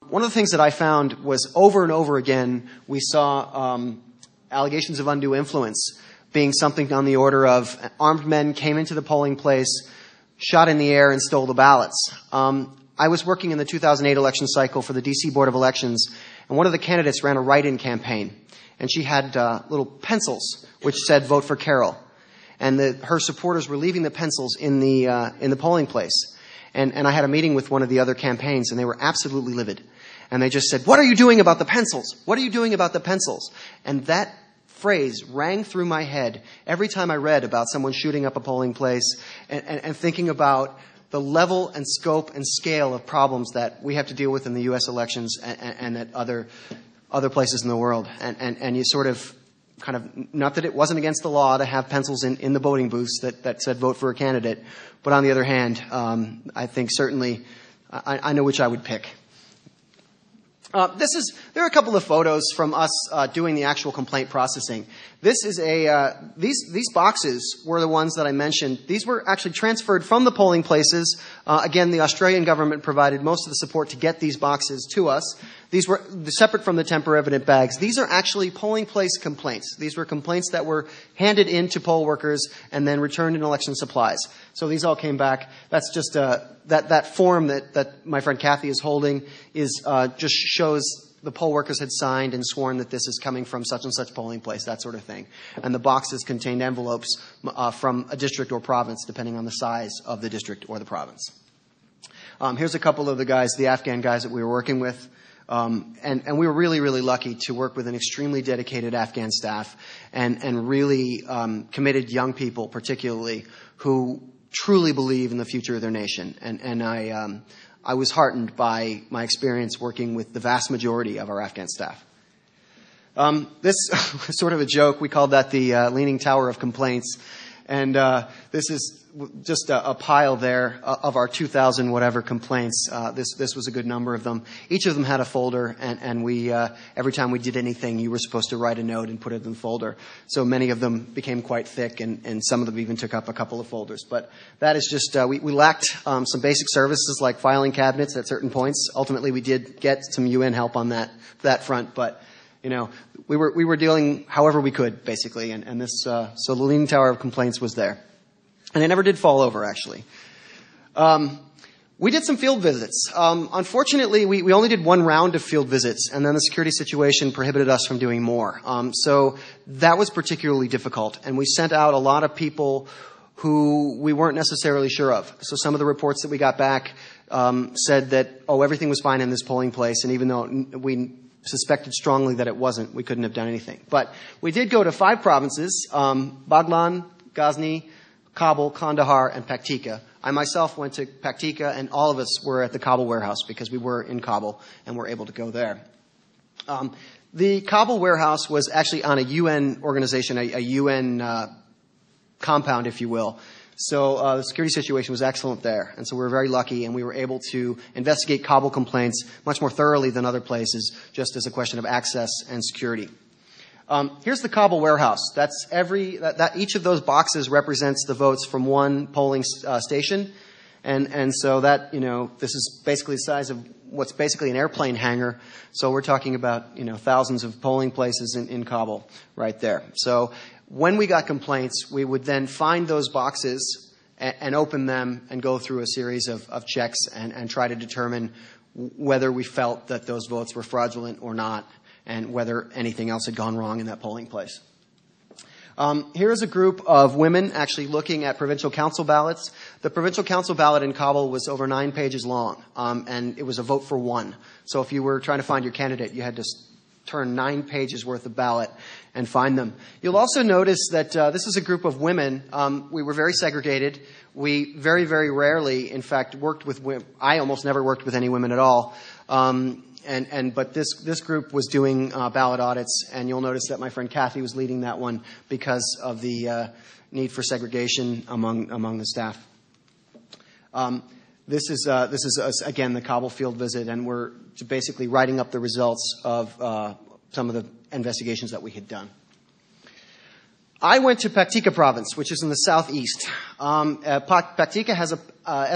one of the things that I found was over and over again, we saw allegations of undue influence being something on the order of armed men came into the polling place, shot in the air, and stole the ballots. I was working in the 2008 election cycle for the D.C. Board of Elections, and one of the candidates ran a write-in campaign, and she had little pencils which said "Vote for Carol," and her supporters were leaving the pencils in the polling place. And I had a meeting with one of the other campaigns, and they were absolutely livid. And they just said, "What are you doing about the pencils? What are you doing about the pencils?" And that phrase rang through my head every time I read about someone shooting up a polling place and thinking about the level and scope and scale of problems that we have to deal with in the U.S. elections and at other places in the world. And you sort of kind of, not that it wasn't against the law to have pencils in the voting booths that said vote for a candidate, but on the other hand, I think certainly I know which I would pick. There are a couple of photos from us doing the actual complaint processing. This is these boxes were the ones that I mentioned. These were actually transferred from the polling places. Again, the Australian government provided most of the support to get these boxes to us. These were separate from the temper evident bags. These are actually polling place complaints. These were complaints that were handed in to poll workers and then returned in election supplies. So these all came back. That's just that form that my friend Kathy is holding is just shows the poll workers had signed and sworn that this is coming from such and such polling place, that sort of thing. And the boxes contained envelopes from a district or province, depending on the size of the district or the province. Here's a couple of the guys, the Afghan guys that we were working with. And we were really, really lucky to work with an extremely dedicated Afghan staff and really committed young people, particularly, who truly believe in the future of their nation. And I was heartened by my experience working with the vast majority of our Afghan staff. This is sort of a joke. We called that the Leaning Tower of Complaints. And this is just a pile there of our 2,000 whatever complaints. This was a good number of them. Each of them had a folder, and we every time we did anything, you were supposed to write a note and put it in the folder. So many of them became quite thick, and some of them even took up a couple of folders. But that is just we lacked some basic services like filing cabinets at certain points. Ultimately, we did get some UN help on that front, but you know, we were dealing however we could, basically, and this so the Leaning Tower of Complaints was there. And it never did fall over, actually. We did some field visits. Unfortunately, we only did one round of field visits, and then the security situation prohibited us from doing more. So that was particularly difficult, and we sent out a lot of people who we weren't necessarily sure of. So some of the reports that we got back said that, everything was fine in this polling place, and even though we suspected strongly that it wasn't, we couldn't have done anything. But we did go to 5 provinces, Baghlan, Ghazni, Kabul, Kandahar, and Paktika. I myself went to Paktika, and all of us were at the Kabul warehouse because we were in Kabul and were able to go there. The Kabul warehouse was actually on a UN organization, a UN compound, if you will. So the security situation was excellent there, and so we were very lucky, and we were able to investigate Kabul complaints much more thoroughly than other places, just as a question of access and security. Here's the Kabul warehouse. That's each of those boxes represents the votes from one polling station, and so that this is basically the size of what's basically an airplane hangar. So we're talking about thousands of polling places in Kabul right there. So when we got complaints, we would then find those boxes and open them and go through a series of checks and try to determine whether we felt that those votes were fraudulent or not, and whether anything else had gone wrong in that polling place. Here is a group of women actually looking at provincial council ballots. The provincial council ballot in Kabul was over 9 pages long, and it was a vote for one. So if you were trying to find your candidate, you had to turn 9 pages worth of ballot and find them. You'll also notice that this is a group of women. We were very segregated. We very, very rarely, in fact, worked with women. I almost never worked with any women at all. But this group was doing ballot audits, and you'll notice that my friend Kathy was leading that one because of the need for segregation among the staff. This is again the Kabul field visit, and we're basically writing up the results of some of the investigations that we had done. I went to Paktika province, which is in the southeast. Paktika has a